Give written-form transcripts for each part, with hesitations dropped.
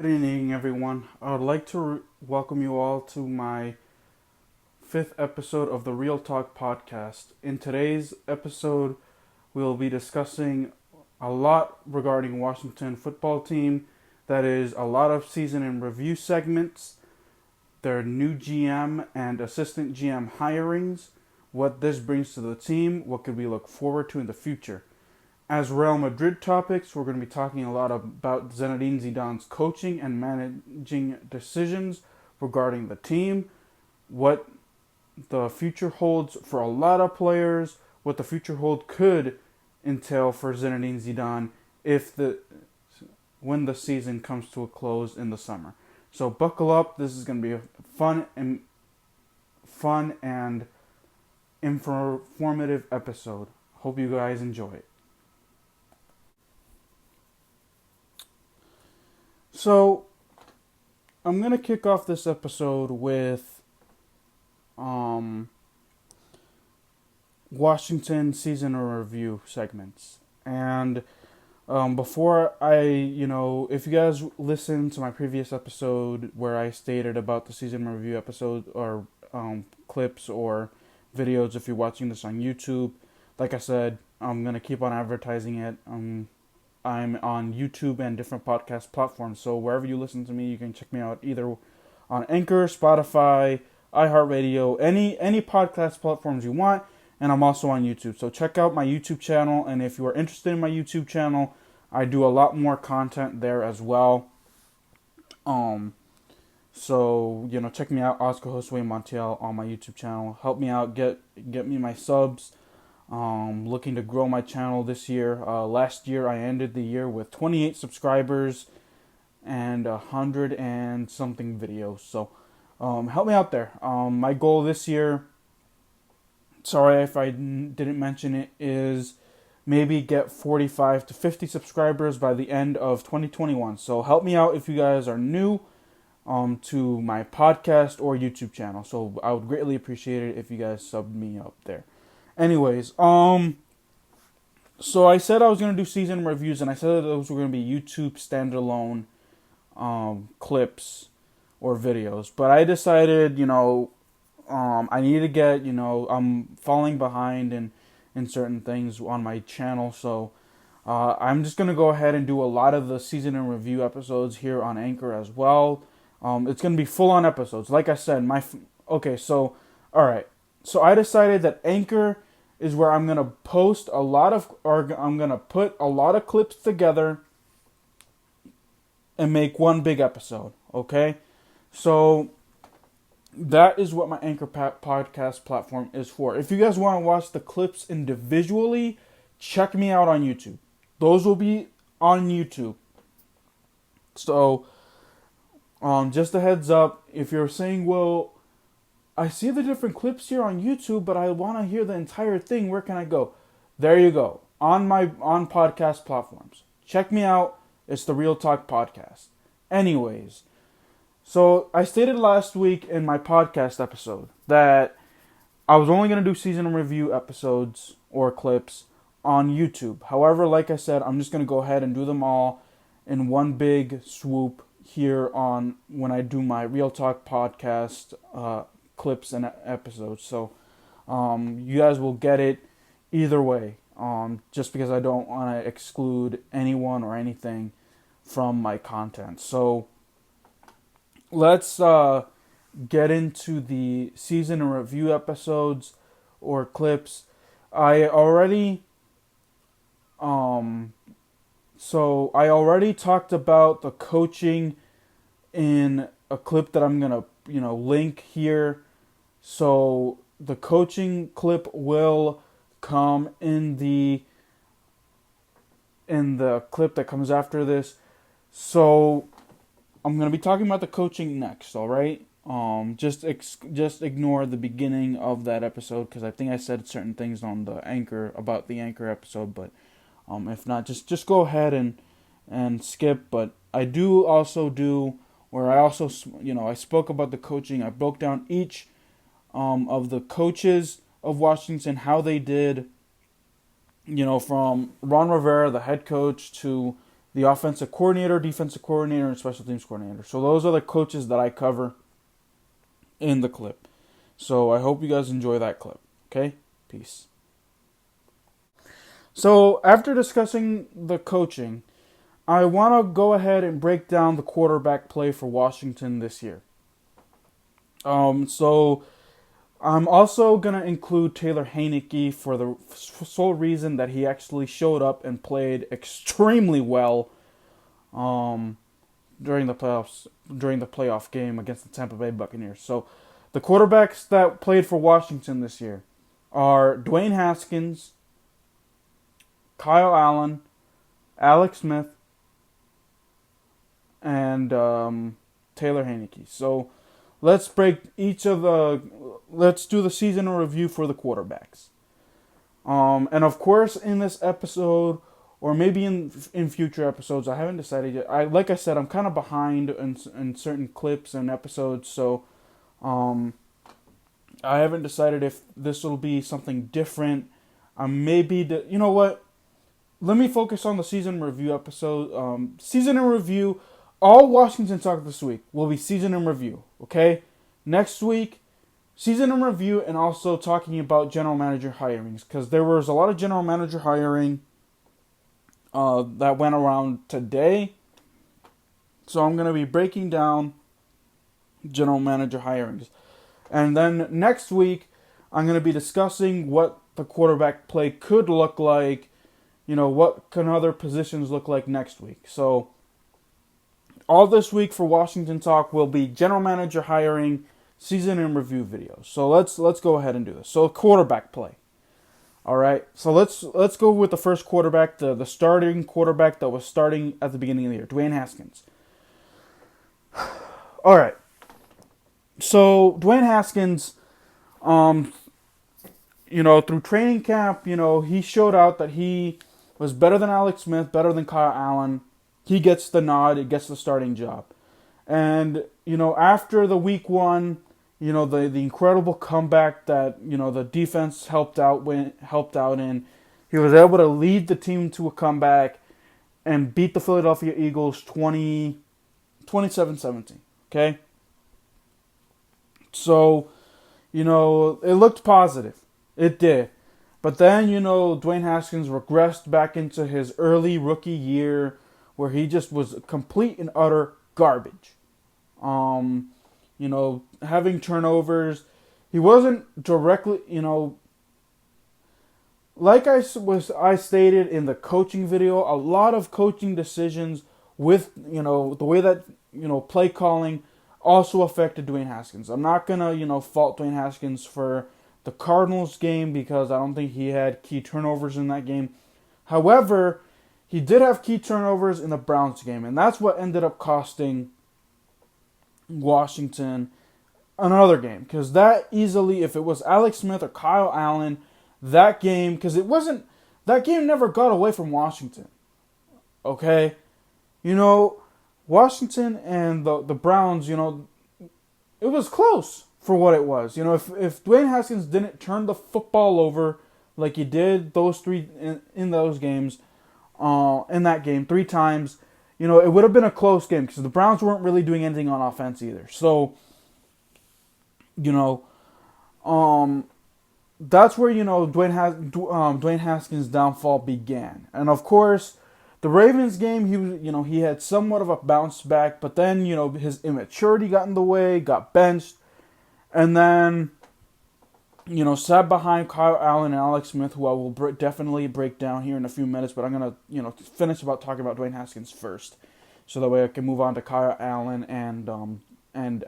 Good evening, everyone. I would like to welcome you all to my fifth episode of the Real Talk podcast. In today's episode, we'll be discussing a lot regarding Washington football team. That is a lot of season in review segments, their new GM and assistant GM hirings, what this brings to the team, what could we look forward to in the future. As Real Madrid topics, we're going to be talking a lot about Zinedine Zidane's coaching and managing decisions regarding the team, what the future holds for a lot of players, what the future hold could entail for Zinedine Zidane when the season comes to a close in the summer. So buckle up. This is going to be a fun and informative episode. Hope you guys enjoy it. So, I'm going to kick off this episode with Washington season review segments. And before if you guys listened to my previous episode where I stated about the season review episode or clips or videos, if you're watching this on YouTube, like I said, I'm going to keep on advertising it. I'm on YouTube and different podcast platforms. So wherever you listen to me, you can check me out either on Anchor, Spotify, iHeartRadio, any podcast platforms you want. And I'm also on YouTube. So check out my YouTube channel. And if you are interested in my YouTube channel, I do a lot more content there as well. So check me out, Oscar Josue Montiel, on my YouTube channel. Help me out, get me my subs. Looking to grow my channel this year. Last year I ended the year with 28 subscribers and 100 and something videos. So help me out there. My goal this year, sorry if I didn't mention it, is maybe get 45 to 50 subscribers by the end of 2021. So help me out if you guys are new to my podcast or YouTube channel. So I would greatly appreciate it if you guys subbed me up there. Anyways, so I said I was going to do season reviews, and I said that those were going to be YouTube standalone clips or videos. But I decided, I need to get, I'm falling behind in certain things on my channel. So I'm just going to go ahead and do a lot of the season in review episodes here on Anchor as well. It's going to be full-on episodes. Like I said, all right. So I decided that Anchor is where I'm gonna put a lot of clips together and make one big episode. Okay, so that is what my Anchor podcast platform is for. If you guys want to watch the clips individually, check me out on YouTube. Those will be on YouTube. So, just a heads up, if you're saying, well, I see the different clips here on YouTube, but I want to hear the entire thing. Where can I go? There you go. On podcast platforms. Check me out. It's the Real Talk Podcast. Anyways, so I stated last week in my podcast episode that I was only going to do season review episodes or clips on YouTube. However, like I said, I'm just going to go ahead and do them all in one big swoop here on when I do my Real Talk Podcast clips and episodes. So you guys will get it either way, just because I don't want to exclude anyone or anything from my content. So let's get into the season and review episodes or clips. I already talked about the coaching in a clip that I'm gonna link here. So the coaching clip will come in the clip that comes after this. So I'm going to be talking about the coaching next, all right? Just ignore the beginning of that episode because I think I said certain things on the Anchor about the Anchor episode, but if not, just go ahead and skip. But I do also do where I also I spoke about the coaching. I broke down each of the coaches of Washington, how they did, from Ron Rivera, the head coach, to the offensive coordinator, defensive coordinator, and special teams coordinator. So those are the coaches that I cover in the clip. So I hope you guys enjoy that clip. Okay? Peace. So after discussing the coaching, I want to go ahead and break down the quarterback play for Washington this year. So I'm also going to include Taylor Heinicke for the sole reason that he actually showed up and played extremely well during the playoff game against the Tampa Bay Buccaneers. So the quarterbacks that played for Washington this year are Dwayne Haskins, Kyle Allen, Alex Smith, and Taylor Heinicke. So let's do the season in review for the quarterbacks. And of course, in this episode, or maybe in future episodes, I haven't decided yet. Like I said, I'm kind of behind in certain clips and episodes, so I haven't decided if this will be something different. You know what? Let me focus on the season review episode. Season in review. All Washington talk this week will be season in review. Okay? Next week, season in review, and also talking about general manager hirings, because there was a lot of general manager hiring that went around today. So I'm going to be breaking down general manager hirings. And then next week, I'm going to be discussing what the quarterback play could look like. You know, what can other positions look like next week. So all this week for Washington Talk will be general manager hiring, season in review videos. So let's go ahead and do this. So quarterback play. All right. So let's go with the first quarterback, the starting quarterback that was starting at the beginning of the year, Dwayne Haskins. All right. So Dwayne Haskins, through training camp, he showed out that he was better than Alex Smith, better than Kyle Allen. He gets the nod. He gets the starting job. And, after the week one, the incredible comeback that, the defense helped out in, he was able to lead the team to a comeback and beat the Philadelphia Eagles 27-17. Okay? So, it looked positive. It did. But then, Dwayne Haskins regressed back into his early rookie year where he just was complete and utter garbage. Having turnovers. He wasn't directly, like I stated in the coaching video, a lot of coaching decisions with, the way that, play calling also affected Dwayne Haskins. I'm not going to, fault Dwayne Haskins for the Cardinals game because I don't think he had key turnovers in that game. However, he did have key turnovers in the Browns game, and that's what ended up costing Washington another game. Because that easily, if it was Alex Smith or Kyle Allen, that game never got away from Washington. Okay? Washington and the Browns, it was close for what it was. If Dwayne Haskins didn't turn the football over like he did those three in those games, in that game 3 times, it would have been a close game because the Browns weren't really doing anything on offense either. So, that's where Dwayne Haskins' downfall began, and of course, the Ravens game he had somewhat of a bounce back, but then his immaturity got in the way, got benched. And then, sat behind Kyle Allen and Alex Smith, who I will definitely break down here in a few minutes. But I'm going to, finish talking about Dwayne Haskins first. So that way I can move on to Kyle Allen and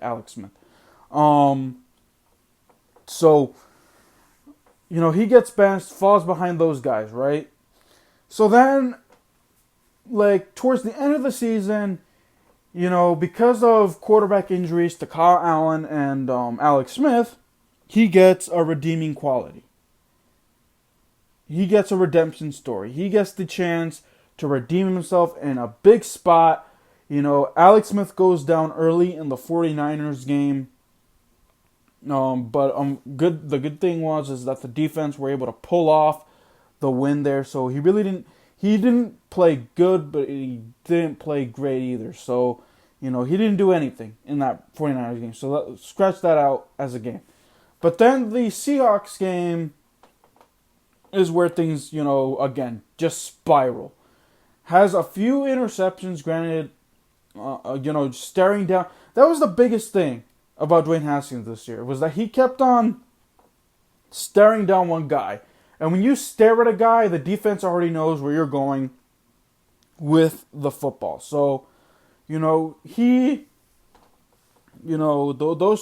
Alex Smith. So, he gets benched, falls behind those guys, right? So then, towards the end of the season, because of quarterback injuries to Kyle Allen and Alex Smith, he gets a redeeming quality. He gets a redemption story. He gets the chance to redeem himself in a big spot. Alex Smith goes down early in the 49ers game. But the good thing is that the defense were able to pull off the win there. So he he didn't play good, but he didn't play great either. So, he didn't do anything in that 49ers game. So scratch that out as a game. But then the Seahawks game is where things, again, just spiral. Has a few interceptions, granted, staring down. That was the biggest thing about Dwayne Haskins this year, was that he kept on staring down one guy. And when you stare at a guy, the defense already knows where you're going with the football. So, those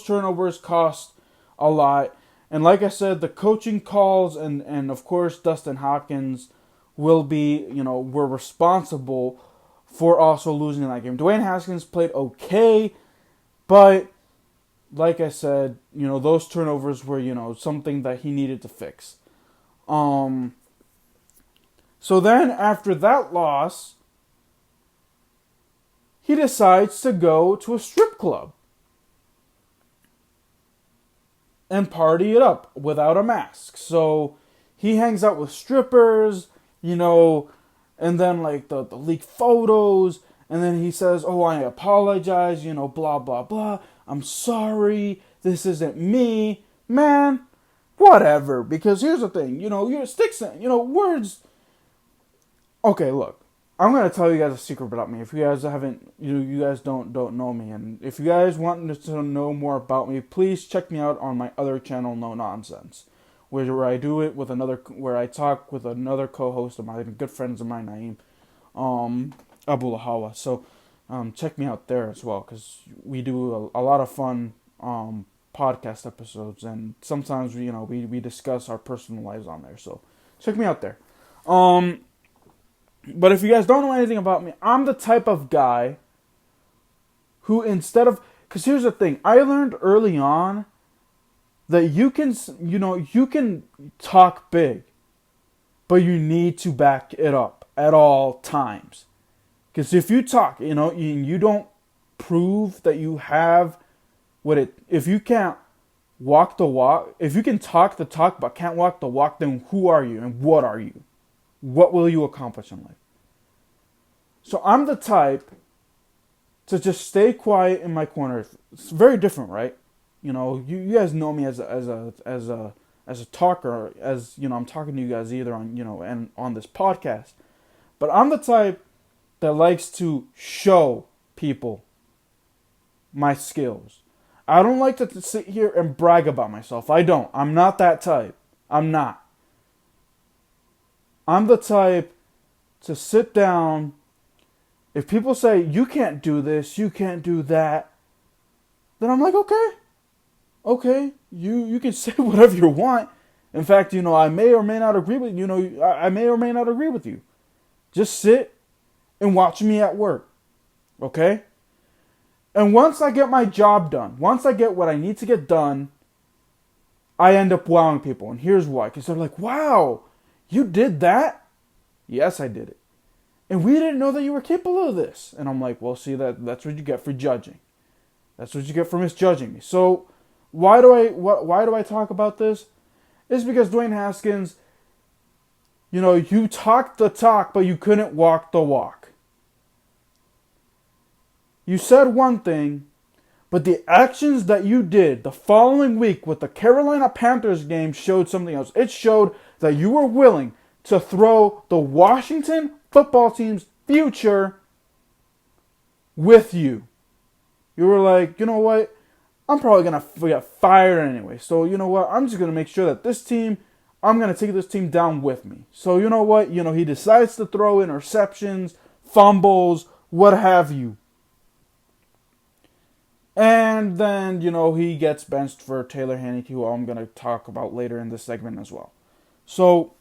turnovers cost a lot. And like I said, the coaching calls and of course Dustin Hopkins were responsible for also losing that game. Dwayne Haskins played okay, but like I said, those turnovers were, something that he needed to fix. So then after that loss, he decides to go to a strip club and party it up without a mask. So he hangs out with strippers, and then like the leaked photos, and then he says, "Oh, I apologize, blah blah blah. I'm sorry. This isn't me." Man, whatever. Because here's the thing, your sticks, words. Okay, look. I'm gonna tell you guys a secret about me. If you guys haven't, you guys don't know me, and if you guys want to know more about me, please check me out on my other channel, No Nonsense, where I do it with where I talk with another co-host of mine, good friends of mine, Naeem, Abulahawa. So, check me out there as well, because we do a lot of fun podcast episodes, and sometimes we discuss our personal lives on there. So, check me out there. But if you guys don't know anything about me, I'm the type of guy who because here's the thing, I learned early on that you can talk big, but you need to back it up at all times. Because if you talk, you don't prove that you have if you can't walk the walk, if you can talk the talk but can't walk the walk, then who are you and what are you? What will you accomplish in life? So I'm the type to just stay quiet in my corner. It's very different, right? You guys know me as a talker, as I'm talking to you guys either on and on this podcast. But I'm the type that likes to show people my skills. I don't like to sit here and brag about myself. I don't. I'm not that type. I'm not. I'm the type to sit down. If people say, you can't do this, you can't do that, then I'm like, okay, you can say whatever you want. In fact, I may or may not agree with I may or may not agree with you. Just sit and watch me at work, okay? And once I get my job done, once I get what I need to get done, I end up wowing people. And here's why. Because they're like, wow, you did that? Yes, I did it. And we didn't know that you were capable of this. And I'm like, well, see, that's what you get for judging. That's what you get for misjudging me. So why do I talk about this? It's because Dwayne Haskins, you talked the talk, but you couldn't walk the walk. You said one thing, but the actions that you did the following week with the Carolina Panthers game showed something else. It showed that you were willing to throw the Washington football team's future with you. You were like, you know what? I'm probably going to get fired anyway. So, you know what? I'm just going to make sure that I'm going to take this team down with me. So, you know what? He decides to throw interceptions, fumbles, what have you. And then, he gets benched for Taylor Heinicke, who I'm going to talk about later in this segment as well. So,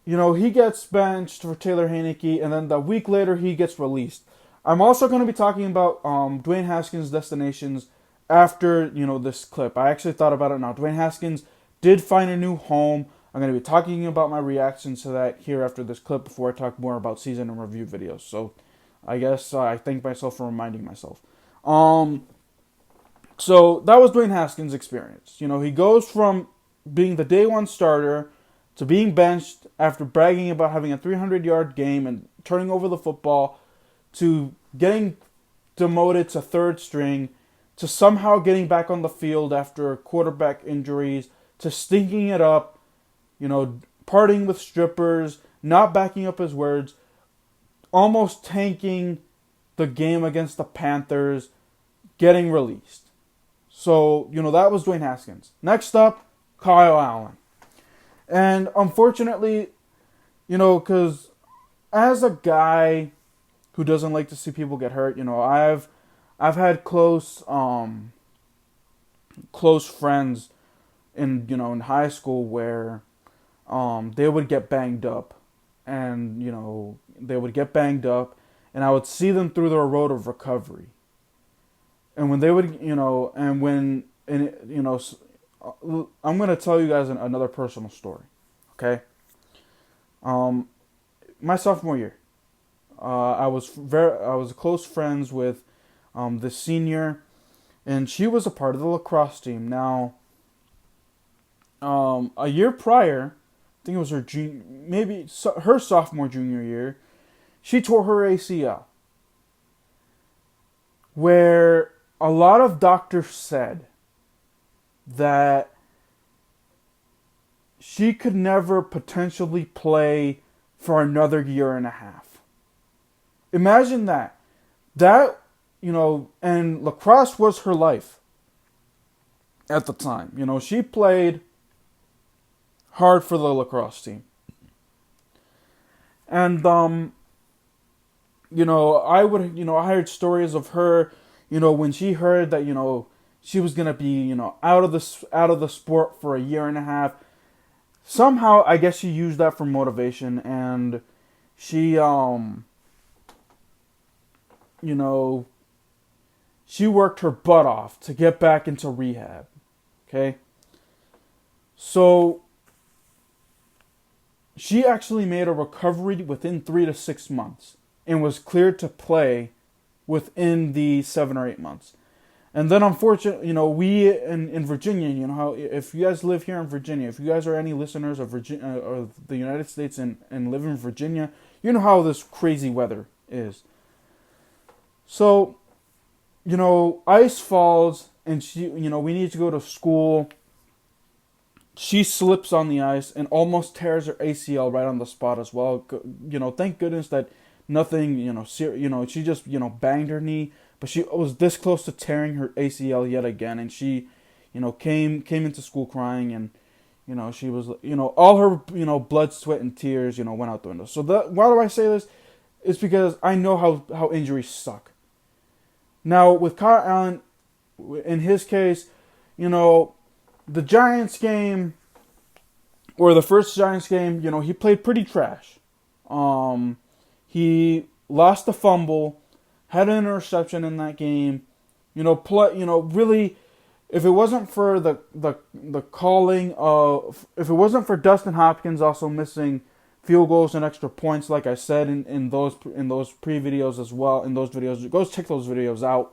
he gets benched for Taylor Heinicke, and then the week later he gets released. I'm also going to be talking about Dwayne Haskins' destinations after, this clip. I actually thought about it now. Dwayne Haskins did find a new home. I'm going to be talking about my reactions to that here after this clip before I talk more about season and review videos. So, I guess I thank myself for reminding myself. So that was Dwayne Haskins' experience. He goes from being the day one starter to being benched after bragging about having a 300-yard game and turning over the football, to getting demoted to third string, to somehow getting back on the field after quarterback injuries, to stinking it up, partying with strippers, not backing up his words, almost tanking the game against the Panthers, getting released. So, that was Dwayne Haskins. Next up, Kyle Allen. And unfortunately, because as a guy who doesn't like to see people get hurt, I've had close friends in high school where they would get banged up, and and I would see them through their road of recovery. And when they would, I'm going to tell you guys another personal story, okay? My sophomore year, I was close friends with the senior, and she was a part of the lacrosse team. Now, a year prior, I think it was her sophomore junior year, she tore her ACL, where a lot of doctors said that she could never potentially play for another year and a half. Imagine that. And lacrosse was her life at the time. She played hard for the lacrosse team. And, I heard stories of her, when she heard that, she was going to be, out of the sport for a year and a half. Somehow, I guess she used that for motivation, and she, she worked her butt off to get back into rehab. Okay? So, she actually made a recovery within 3 to 6 months and was cleared to play within the 7 or 8 months. And then, unfortunately, we in Virginia, how if you guys live here in Virginia, if you guys are any listeners of Virginia or the United States and live in Virginia, you know how this crazy weather is. So, ice falls, and she, we need to go to school. She slips on the ice and almost tears her ACL right on the spot as well. Thank goodness that nothing, she just, banged her knee. But she was this close to tearing her ACL yet again, and she, came into school crying, and, she was, all her, blood, sweat, and tears, went out the window. So why do I say this? It's because I know how injuries suck. Now with Kyle Allen, in his case, the Giants game, or the first Giants game, he played pretty trash. He lost a fumble, had an interception in that game. Really, if it wasn't for the calling of, if it wasn't for Dustin Hopkins also missing field goals and extra points, like I said in those pre-videos as well, in those videos, go check those videos out.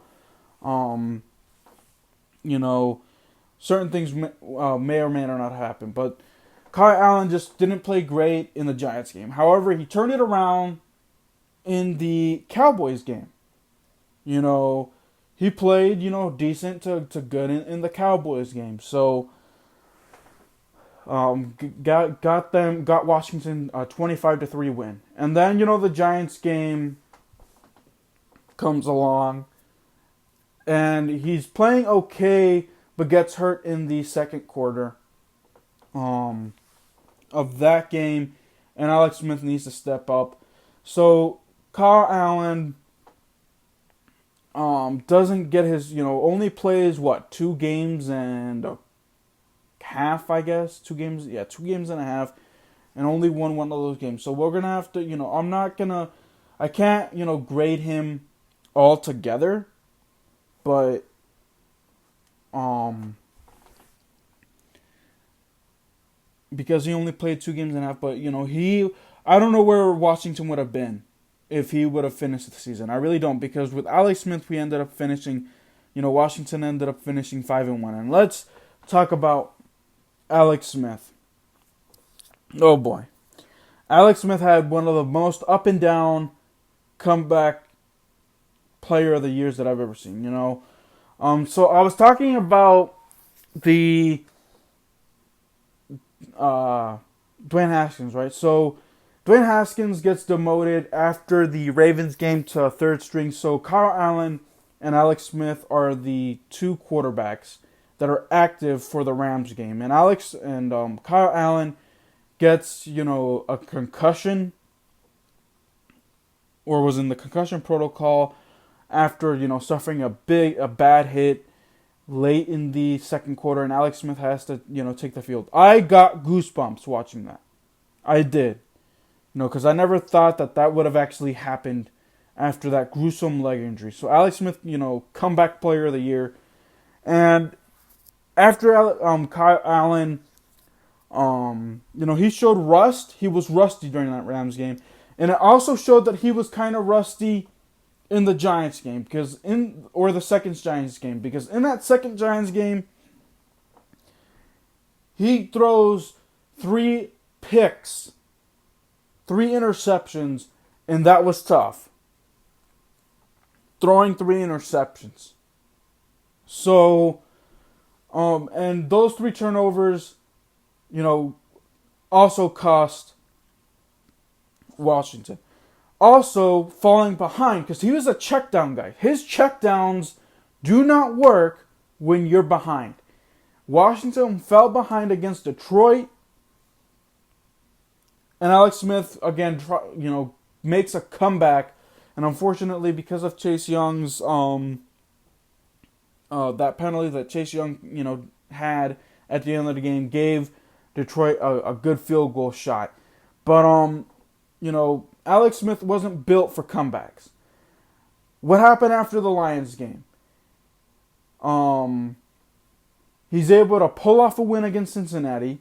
Certain things may or may not happen, but Kyle Allen just didn't play great in the Giants game. However, he turned it around in the Cowboys game. He played, decent to good in the Cowboys game. So, got Washington a 25-3 win. And then, the Giants game comes along, and he's playing okay, but gets hurt in the second quarter of that game, and Alex Smith needs to step up. So Kyle Allen doesn't get his, only plays 2 games and a half, I guess. 2 games, 2 games and a half, and only won one of those games. So we're gonna have to, I can't, grade him all together, but because he only played 2 games and a half, but I don't know where Washington would have been if he would have finished the season. I really don't, because with Alex Smith we ended up finishing, Washington ended up finishing 5-1. And let's talk about Alex Smith. Oh boy. Alex Smith had one of the most up and down comeback player of the years that I've ever seen, you know. So I was talking about the uh, Dwayne Haskins, right? So Dwayne Haskins gets demoted after the Ravens game to third string. So Kyle Allen and Alex Smith are the two quarterbacks that are active for the Rams game. And Kyle Allen gets, a concussion, or was in the concussion protocol after, suffering a bad hit late in the second quarter, and Alex Smith has to, take the field. I got goosebumps watching that. I did. Because I never thought that would have actually happened after that gruesome leg injury. So Alex Smith, comeback player of the year. And after Kyle Allen, he showed rust. He was rusty during that Rams game. And it also showed that he was kind of rusty in the Giants game, the second Giants game, because in that second Giants game, he throws 3 picks, 3 interceptions, and that was tough. Throwing 3 interceptions. So, and those 3 turnovers, also cost Washington. Also, falling behind, because he was a check down guy. His check downs do not work when you're behind. Washington fell behind against Detroit. And Alex Smith, again, makes a comeback. And unfortunately, because of Chase Young's, that penalty that Chase Young, had at the end of the game, gave Detroit a good field goal shot. But, Alex Smith wasn't built for comebacks. What happened after the Lions game? He's able to pull off a win against Cincinnati,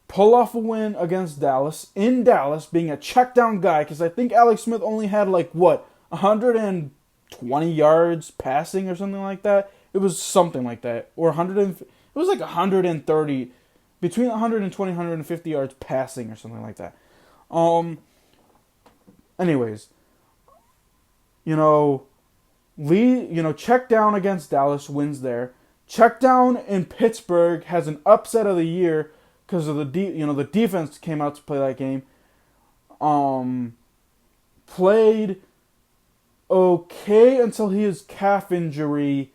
pull off a win against Dallas, in Dallas, being a check down guy, because I think Alex Smith only had 120 yards passing or something like that. It was something like that. Or it was 130, between 120 and 150 yards passing or something like that. Anyways, check down against Dallas, wins there. Check down in Pittsburgh, has an upset of the year because of the defense came out to play that game. Played okay until his calf injury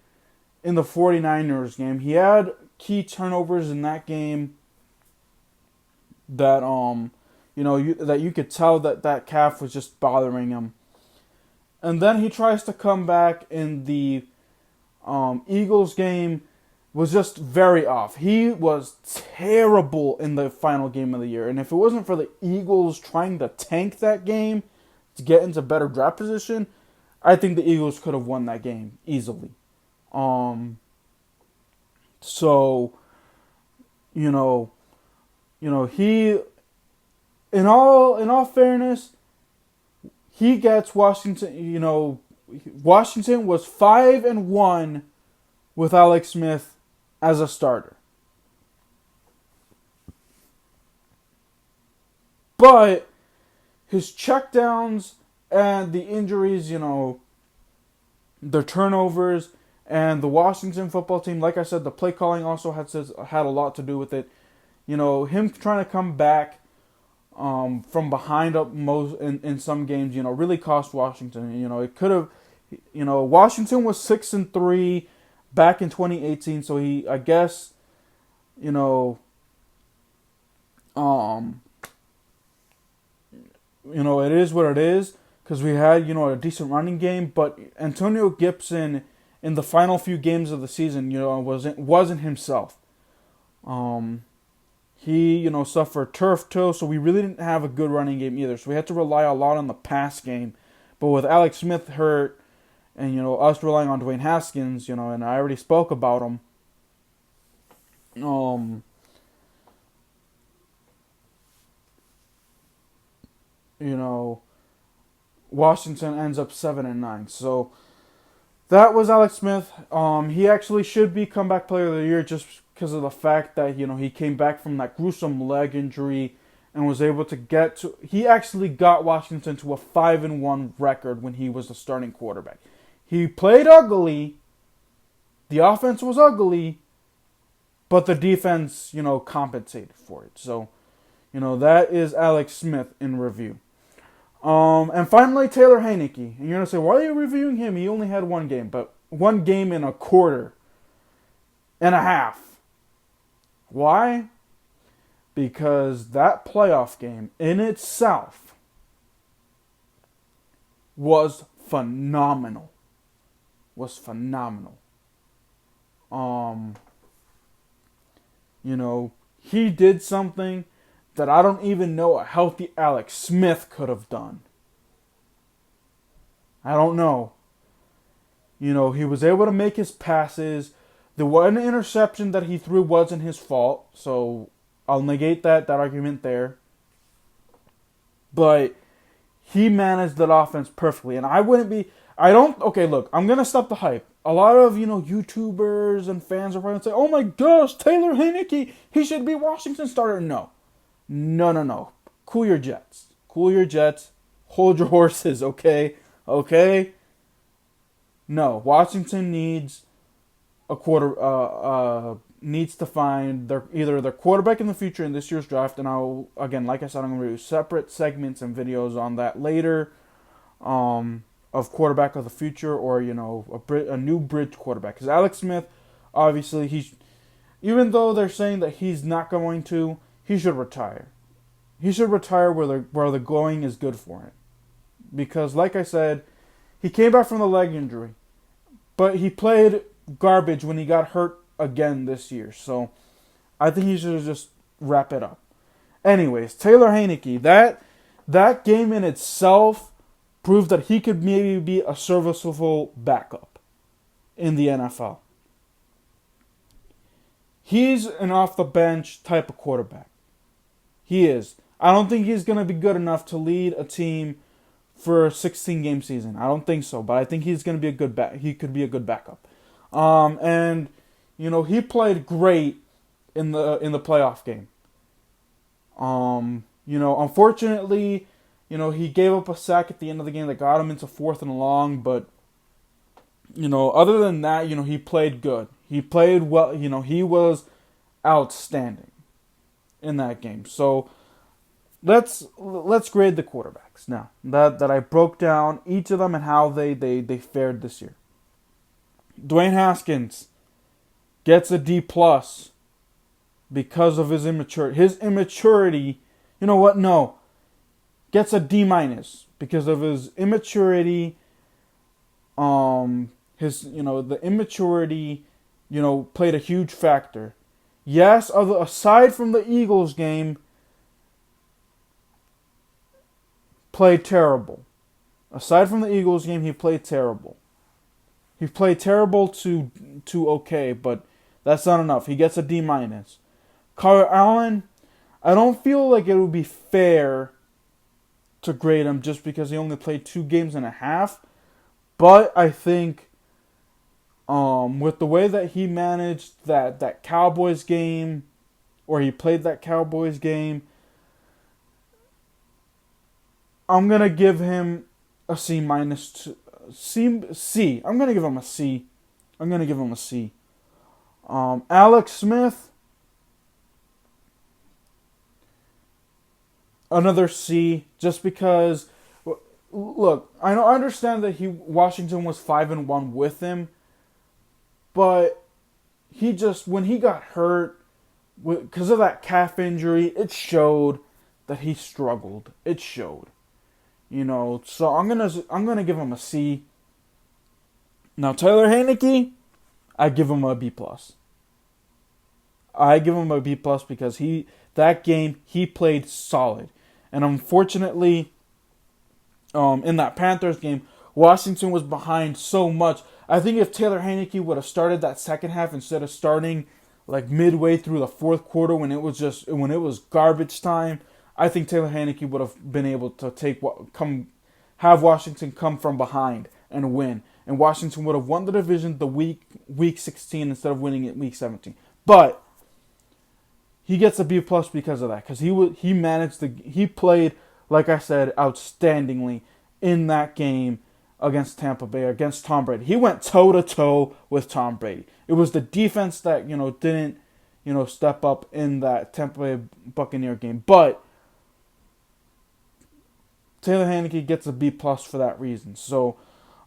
in the 49ers game. He had key turnovers in that game that that you could tell that calf was just bothering him. And then he tries to come back in the Eagles game, was just very off. He was terrible in the final game of the year. And if it wasn't for the Eagles trying to tank that game to get into better draft position, I think the Eagles could have won that game easily. So, he, in all fairness, he gets Washington. Washington was 5-1 with Alex Smith as a starter, but his checkdowns and the injuries, the turnovers, and the Washington football team. Like I said, the play calling also had a lot to do with it. Him trying to come back from behind up in some games, really cost Washington. It could have, Washington was 6-3 back in 2018, so it is what it is, because we had, a decent running game, but Antonio Gibson in the final few games of the season, wasn't himself. He, suffered turf toe, so we really didn't have a good running game either. So we had to rely a lot on the pass game. But with Alex Smith hurt, and, us relying on Dwayne Haskins, and I already spoke about him. Washington ends up 7-9. So that was Alex Smith. He actually should be comeback player of the year just because of the fact that, he came back from that gruesome leg injury and was able to he actually got Washington to a 5-1 record when he was the starting quarterback. He played ugly. The offense was ugly, but the defense, compensated for it. So, that is Alex Smith in review. And finally, Taylor Heinicke. And you're going to say, why are you reviewing him? He only had one game, but one game in a quarter and a half. Why? Because that playoff game in itself was phenomenal. He did something that I don't even know a healthy Alex Smith could have done. I don't know. He was able to make his passes. The one interception that he threw wasn't his fault, so I'll negate that argument there. But he managed that offense perfectly, and okay, look, I'm going to stop the hype. A lot of, YouTubers and fans are probably going to say, oh my gosh, Taylor Heinicke, he should be Washington starter. No. Cool your jets. Hold your horses, okay? Okay? No, Washington needs needs to find either their quarterback in the future in this year's draft, and I'll, again, like I said, I'm going to do separate segments and videos on that later, of quarterback of the future, or, a new bridge quarterback. Because Alex Smith, obviously, even though they're saying that he's not going to, he should retire. He should retire where the going is good for him. Because, like I said, he came back from the leg injury, but he played garbage when he got hurt again this year. So I think he should just wrap it up. Anyways, Taylor Heinicke, that game in itself proved that he could maybe be a serviceable backup in the NFL. He's an off-the-bench type of quarterback. He is. I don't think he's going to be good enough to lead a team for a 16-game season. I don't think so, but I think he's going to be he could be a good backup. And he played great in the playoff game. Unfortunately, he gave up a sack at the end of the game that got him into 4th and long, but other than that, he played good. He played well, he was outstanding in that game. So let's grade the quarterbacks now that I broke down each of them and how they fared this year. Dwayne Haskins gets a D+ because of his immaturity. His immaturity, gets a D- because of his immaturity. The immaturity, played a huge factor. Yes, aside from the Eagles game, played terrible. Aside from the Eagles game, he played terrible. He played terrible to okay, but that's not enough. He gets a D-. Kyle Allen, I don't feel like it would be fair to grade him just because he only played 2 games and a half. But I think with the way that he managed that Cowboys game, or he played that Cowboys game, I'm going to give him a C-. C. I'm going to give him a C. Alex Smith, another C, just because, look, I understand that Washington was 5-1 with him, but when he got hurt, because of that calf injury, it showed that he struggled. It showed. So I'm gonna give him a C. Now Taylor Heinicke, I give him a B+. I give him a B+ because that game he played solid, and unfortunately, in that Panthers game, Washington was behind so much. I think if Taylor Heinicke would have started that second half instead of starting like midway through the 4th quarter when it was garbage time, I think Taylor Heinicke would have been able to have Washington come from behind and win. And Washington would have won the division week 16 instead of winning it week 17. But he gets a B plus because of that. Because he played, like I said, outstandingly in that game against Tampa Bay, against Tom Brady. He went toe to toe with Tom Brady. It was the defense that didn't step up in that Tampa Bay Buccaneer game, but Taylor Heinicke gets a B plus for that reason. So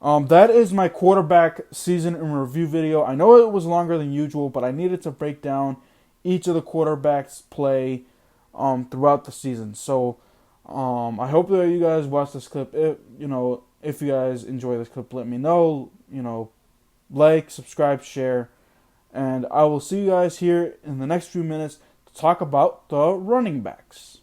that is my quarterback season in review video. I know it was longer than usual, but I needed to break down each of the quarterbacks' play throughout the season. So I hope that you guys watch this clip. If you guys enjoy this clip, let me know. Like, subscribe, share, and I will see you guys here in the next few minutes to talk about the running backs.